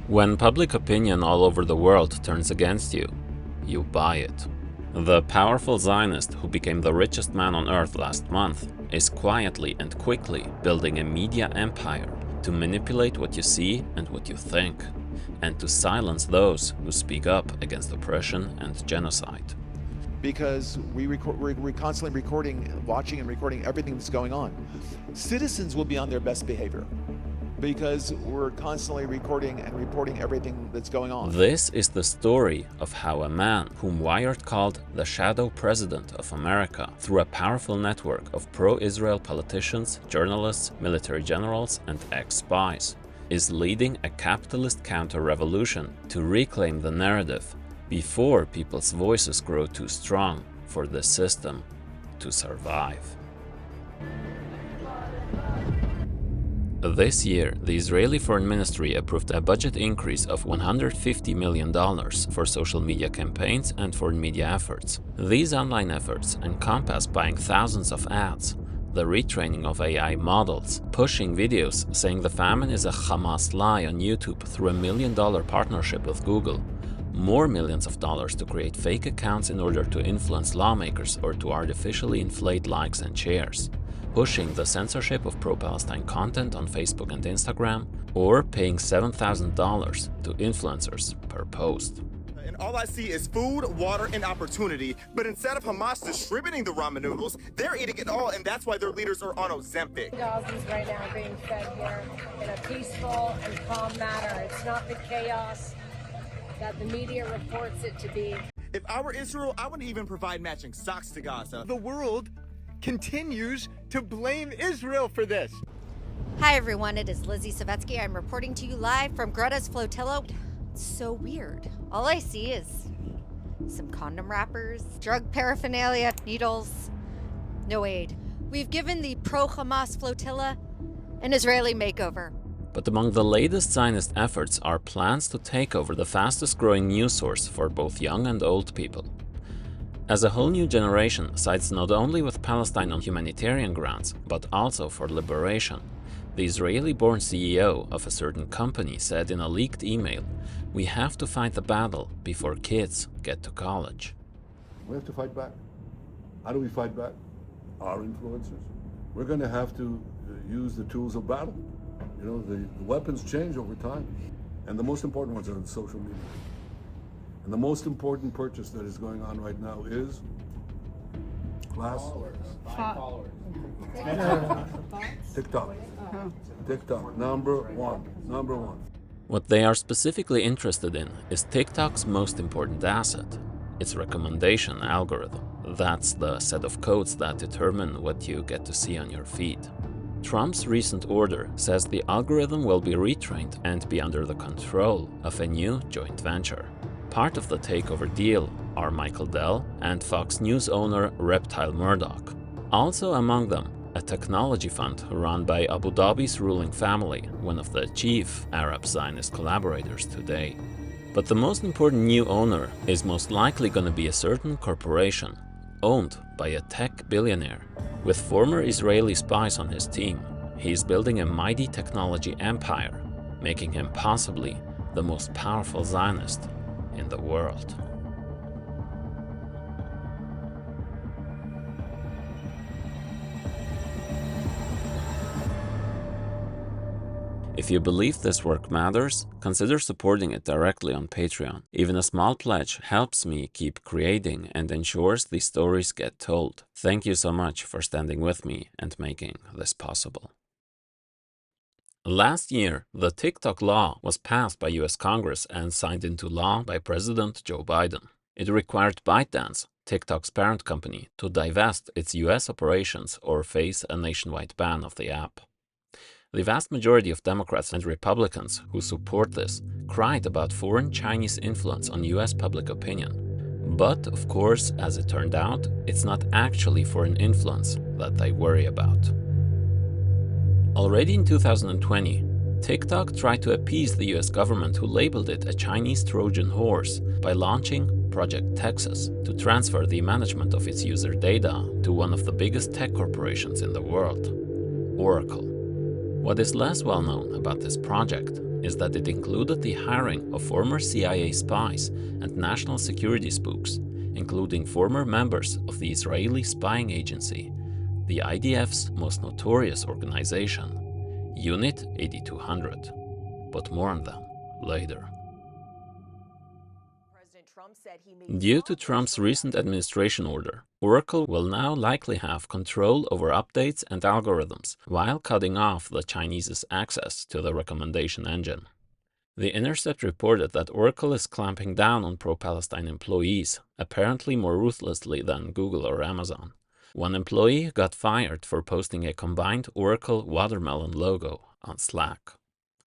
When public opinion all over the world turns against you, you buy it. The powerful Zionist who became the richest man on earth last month is quietly and quickly building a media empire to manipulate what you see and what you think, and to silence those who speak up against oppression and genocide. Because we're constantly recording, watching and recording everything that's going on. Citizens will be on their best behavior because we're constantly recording and reporting everything that's going on. This is the story of how a man whom Wired called the shadow president of America, through a powerful network of pro-Israel politicians, journalists, military generals, and ex-spies, is leading a capitalist counter-revolution to reclaim the narrative before people's voices grow too strong for the system to survive. This year, the Israeli Foreign Ministry approved a budget increase of $150 million for social media campaigns and foreign media efforts. These online efforts encompass buying thousands of ads, the retraining of AI models, pushing videos saying the famine is a Hamas lie on YouTube through a $1 million partnership with Google, more millions of dollars to create fake accounts in order to influence lawmakers or to artificially inflate likes and shares, pushing the censorship of pro-Palestine content on Facebook and Instagram, or paying $7,000 to influencers per post. And all I see is food, water, and opportunity. But instead of Hamas distributing the ramen noodles, they're eating it all, and that's why their leaders are on Ozempic. Gazans right now are being fed here in a peaceful and calm manner. It's not the chaos that the media reports it to be. If I were Israel, I wouldn't even provide matching socks to Gaza. The world continues to blame Israel for this. Hi everyone, it is Lizzie Savetsky. I'm reporting to you live from Greta's Flotilla. It's so weird. All I see is some condom wrappers, drug paraphernalia, needles, no aid. We've given the pro-Hamas flotilla an Israeli makeover. But among the latest Zionist efforts are plans to take over the fastest growing news source for both young and old people. As a whole new generation sides not only with Palestine on humanitarian grounds, but also for liberation, the Israeli-born CEO of a certain company said in a leaked email, "We have to fight the battle before kids get to college." We have to fight back. How do we fight back? Our influencers. We're going to have to use the tools of battle. You know, the weapons change over time. And the most important ones are in social media. And the most important purchase that is going on right now is followers. TikTok. TikTok, number one. What they are specifically interested in is TikTok's most important asset, its recommendation algorithm. That's the set of codes that determine what you get to see on your feed. Trump's recent order says the algorithm will be retrained and be under the control of a new joint venture. Part of the takeover deal are Michael Dell and Fox News owner Reptile Murdoch. Also among them, a technology fund run by Abu Dhabi's ruling family, one of the chief Arab Zionist collaborators today. But the most important new owner is most likely going to be a certain corporation, owned by a tech billionaire. With former Israeli spies on his team, he's building a mighty technology empire, making him possibly the most powerful Zionist in the world. If you believe this work matters, consider supporting it directly on Patreon. Even a small pledge helps me keep creating and ensures these stories get told. Thank you so much for standing with me and making this possible. Last year, the TikTok law was passed by US Congress and signed into law by President Joe Biden. It required ByteDance, TikTok's parent company, to divest its US operations or face a nationwide ban of the app. The vast majority of Democrats and Republicans who support this cried about foreign Chinese influence on US public opinion. But, of course, as it turned out, it's not actually foreign influence that they worry about. Already in 2020, TikTok tried to appease the US government, who labeled it a Chinese Trojan horse, by launching Project Texas to transfer the management of its user data to one of the biggest tech corporations in the world, Oracle. What is less well known about this project is that it included the hiring of former CIA spies and national security spooks, including former members of the Israeli spying agency, the IDF's most notorious organization, Unit 8200. But more on them later. Due to Trump's recent administration order, Oracle will now likely have control over updates and algorithms while cutting off the Chinese's access to the recommendation engine. The Intercept reported that Oracle is clamping down on pro-Palestine employees, apparently more ruthlessly than Google or Amazon. One employee got fired for posting a combined Oracle watermelon logo on Slack.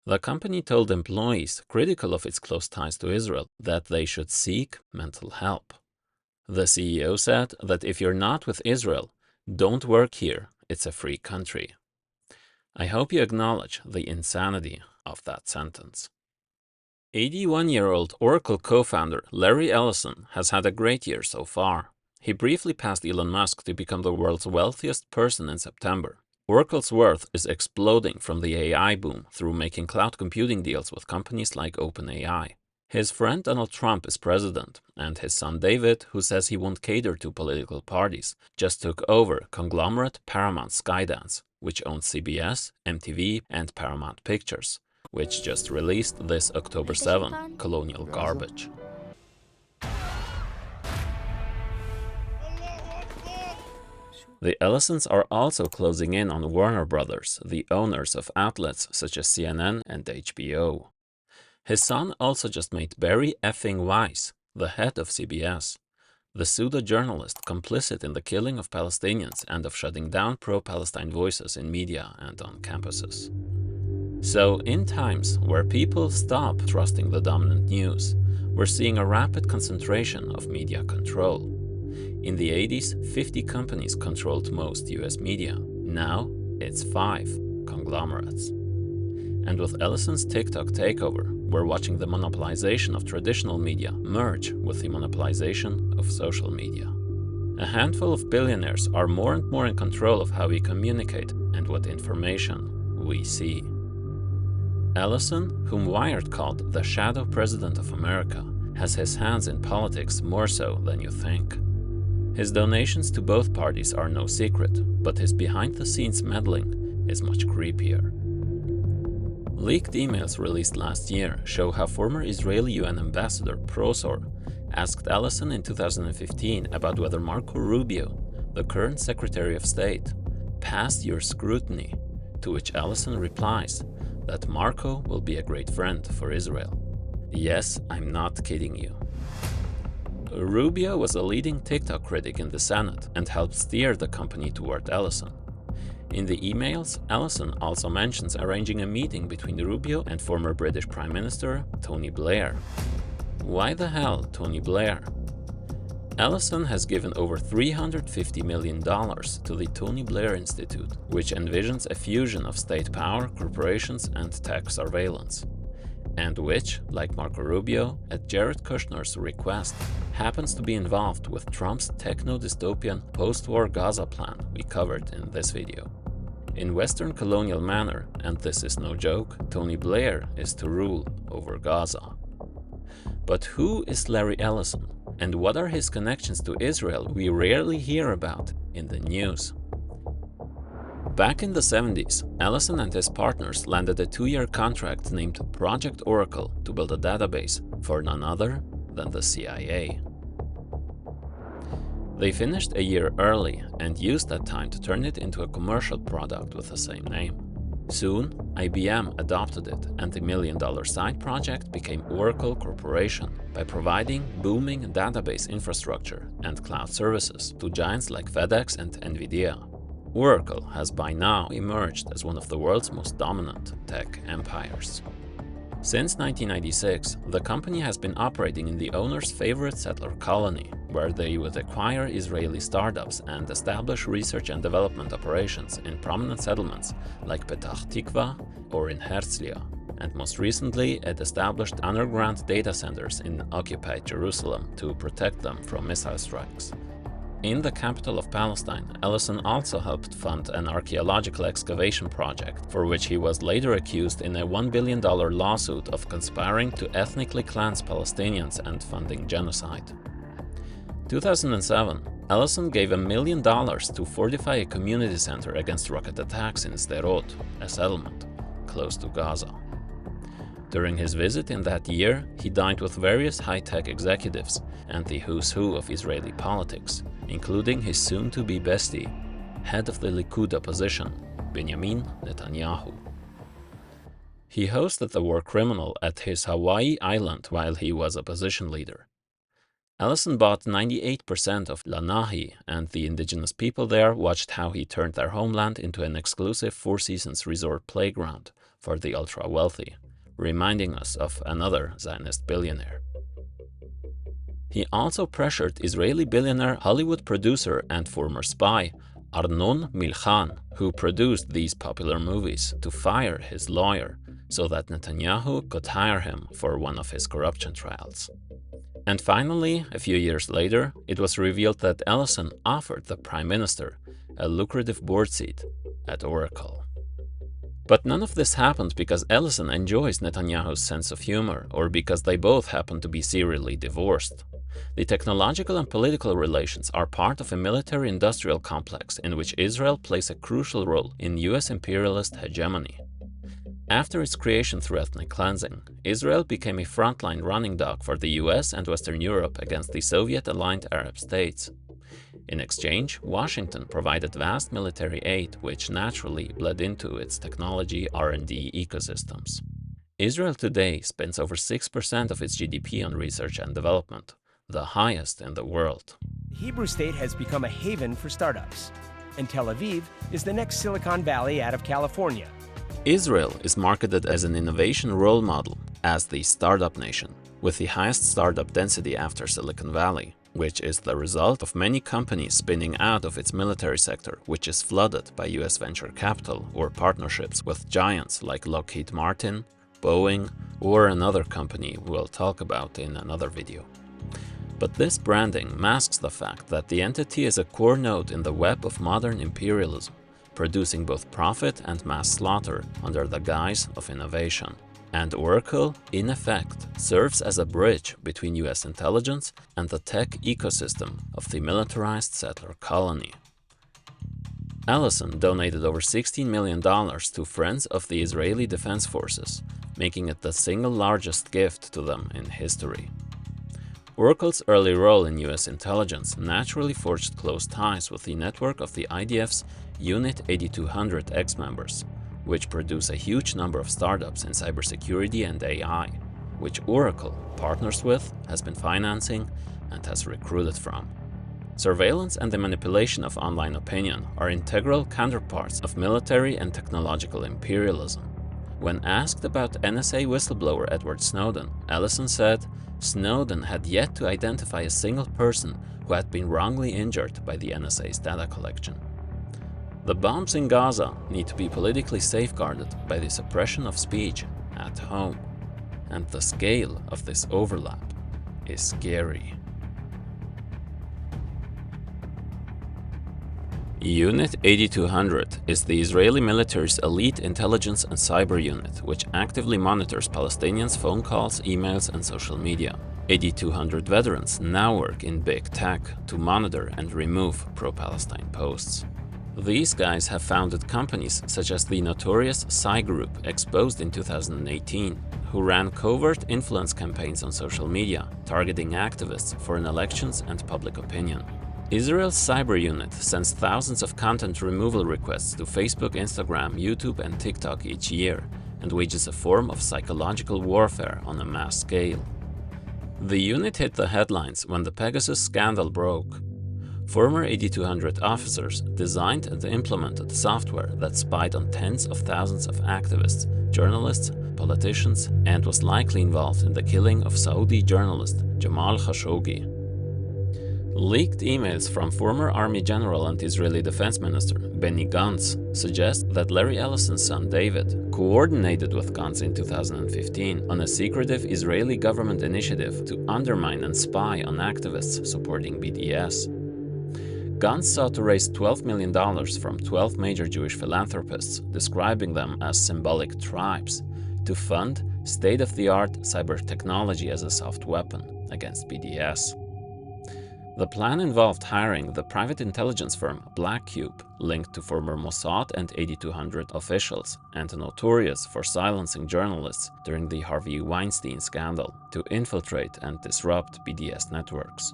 The company told employees, critical of its close ties to Israel, that they should seek mental help. The CEO said that if you're not with Israel, don't work here, it's a free country. I hope you acknowledge the insanity of that sentence. 81-year-old Oracle co-founder Larry Ellison has had a great year so far. He briefly passed Elon Musk to become the world's wealthiest person in September. Oracle's worth is exploding from the AI boom through making cloud computing deals with companies like OpenAI. His friend Donald Trump is president, and his son David, who says he won't cater to political parties, just took over conglomerate Paramount Skydance, which owns CBS, MTV, and Paramount Pictures, which just released this October 7 Colonial Garbage. The Ellisons are also closing in on Warner Brothers, the owners of outlets such as CNN and HBO. His son also just made Barry effing Weiss, the head of CBS, the pseudo-journalist complicit in the killing of Palestinians and of shutting down pro-Palestine voices in media and on campuses. So, in times where people stop trusting the dominant news, we're seeing a rapid concentration of media control. In the 80s, 50 companies controlled most US media. Now, it's 5 conglomerates. And with Ellison's TikTok takeover, we're watching the monopolization of traditional media merge with the monopolization of social media. A handful of billionaires are more and more in control of how we communicate and what information we see. Ellison, whom Wired called the shadow president of America, has his hands in politics more so than you think. His donations to both parties are no secret, but his behind-the-scenes meddling is much creepier. Leaked emails released last year show how former Israeli UN ambassador Prosor asked Ellison in 2015 about whether Marco Rubio, the current Secretary of State, passed your scrutiny, to which Ellison replies that Marco will be a great friend for Israel. Yes, I'm not kidding you. Rubio was a leading TikTok critic in the Senate and helped steer the company toward Ellison. In the emails, Ellison also mentions arranging a meeting between Rubio and former British Prime Minister Tony Blair. Why the hell Tony Blair? Ellison has given over $350 million to the Tony Blair Institute, which envisions a fusion of state power, corporations, and tech surveillance, and which, like Marco Rubio, at Jared Kushner's request, happens to be involved with Trump's techno-dystopian post-war Gaza plan we covered in this video. In Western colonial manner, and this is no joke, Tony Blair is to rule over Gaza. But who is Larry Ellison, and what are his connections to Israel we rarely hear about in the news? Back in the 70s, Ellison and his partners landed a 2-year contract named Project Oracle to build a database for none other than the CIA. They finished a year early and used that time to turn it into a commercial product with the same name. Soon, IBM adopted it, and the $1 million side project became Oracle Corporation by providing booming database infrastructure and cloud services to giants like FedEx and NVIDIA. Oracle has by now emerged as one of the world's most dominant tech empires. Since 1996, the company has been operating in the owner's favorite settler colony, where they would acquire Israeli startups and establish research and development operations in prominent settlements like Petah Tikva or in Herzliya, and most recently it established underground data centers in occupied Jerusalem to protect them from missile strikes. In the capital of Palestine, Ellison also helped fund an archaeological excavation project, for which he was later accused in a $1 billion lawsuit of conspiring to ethnically cleanse Palestinians and funding genocide. 2007, Ellison gave $1 million to fortify a community center against rocket attacks in Sderot, a settlement close to Gaza. During his visit in that year, he dined with various high-tech executives and the who's who of Israeli politics, including his soon-to-be bestie, head of the Likud opposition, Benjamin Netanyahu. He hosted the war criminal at his Hawaii island while he was opposition leader. Ellison bought 98% of Lanahi, and the indigenous people there watched how he turned their homeland into an exclusive Four Seasons resort playground for the ultra-wealthy, reminding us of another Zionist billionaire. He also pressured Israeli billionaire, Hollywood producer and former spy Arnon Milchan, who produced these popular movies, to fire his lawyer so that Netanyahu could hire him for one of his corruption trials. And finally, a few years later, it was revealed that Ellison offered the prime minister a lucrative board seat at Oracle. But none of this happened because Ellison enjoys Netanyahu's sense of humor or because they both happen to be serially divorced. The technological and political relations are part of a military-industrial complex in which Israel plays a crucial role in US imperialist hegemony. After its creation through ethnic cleansing, Israel became a frontline running dog for the US and Western Europe against the Soviet-aligned Arab states. In exchange, Washington provided vast military aid, which naturally bled into its technology R&D ecosystems. Israel today spends over 6% of its GDP on research and development, the highest in the world. The Hebrew state has become a haven for startups, and Tel Aviv is the next Silicon Valley out of California. Israel is marketed as an innovation role model, as the startup nation, with the highest startup density after Silicon Valley, which is the result of many companies spinning out of its military sector, which is flooded by US venture capital or partnerships with giants like Lockheed Martin, Boeing, or another company we'll talk about in another video. But this branding masks the fact that the entity is a core node in the web of modern imperialism, producing both profit and mass slaughter under the guise of innovation. And Oracle, in effect, serves as a bridge between US intelligence and the tech ecosystem of the militarized settler colony. Ellison donated over $16 million to Friends of the Israeli Defense Forces, making it the single largest gift to them in history. Oracle's early role in US intelligence naturally forged close ties with the network of the IDF's Unit 8200 ex-members, which produce a huge number of startups in cybersecurity and AI, which Oracle partners with, has been financing, and has recruited from. Surveillance and the manipulation of online opinion are integral counterparts of military and technological imperialism. When asked about NSA whistleblower Edward Snowden, Ellison said Snowden had yet to identify a single person who had been wrongly injured by the NSA's data collection. The bombs in Gaza need to be politically safeguarded by the suppression of speech at home, and the scale of this overlap is scary. Unit 8200 is the Israeli military's elite intelligence and cyber unit, which actively monitors Palestinians' phone calls, emails, and social media. 8200 veterans now work in big tech to monitor and remove pro-Palestine posts. These guys have founded companies such as the notorious Psy Group, exposed in 2018, who ran covert influence campaigns on social media, targeting activists, foreign elections, and public opinion. Israel's cyber unit sends thousands of content removal requests to Facebook, Instagram, YouTube, and TikTok each year, and wages a form of psychological warfare on a mass scale. The unit hit the headlines when the Pegasus scandal broke. Former 8200 officers designed and implemented software that spied on tens of thousands of activists, journalists, politicians, and was likely involved in the killing of Saudi journalist Jamal Khashoggi. Leaked emails from former Army General and Israeli Defense Minister Benny Gantz suggest that Larry Ellison's son David coordinated with Gantz in 2015 on a secretive Israeli government initiative to undermine and spy on activists supporting BDS. Gantz sought to raise $12 million from 12 major Jewish philanthropists, describing them as symbolic tribes, to fund state-of-the-art cyber technology as a soft weapon against BDS. The plan involved hiring the private intelligence firm Black Cube, linked to former Mossad and 8200 officials, and notorious for silencing journalists during the Harvey Weinstein scandal, to infiltrate and disrupt BDS networks.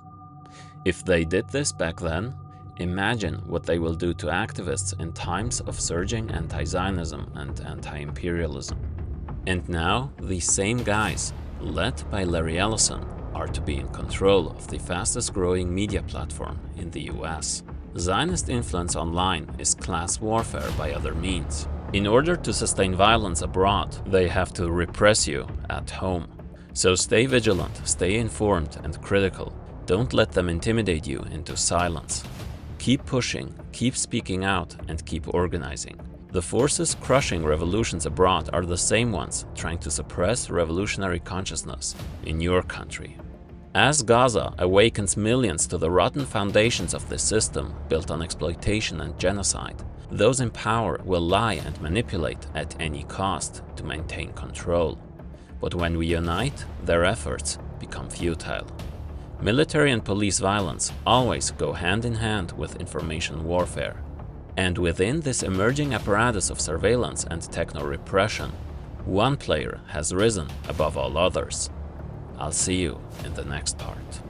If they did this back then, imagine what they will do to activists in times of surging anti-Zionism and anti-imperialism. And now, these same guys, led by Larry Ellison, are to be in control of the fastest-growing media platform in the US. Zionist influence online is class warfare by other means. In order to sustain violence abroad, they have to repress you at home. So stay vigilant, stay informed and critical. Don't let them intimidate you into silence. Keep pushing, keep speaking out, and keep organizing. The forces crushing revolutions abroad are the same ones trying to suppress revolutionary consciousness in your country. As Gaza awakens millions to the rotten foundations of this system built on exploitation and genocide, those in power will lie and manipulate at any cost to maintain control. But when we unite, their efforts become futile. Military and police violence always go hand in hand with information warfare. And within this emerging apparatus of surveillance and techno-repression, one player has risen above all others. I'll see you in the next part.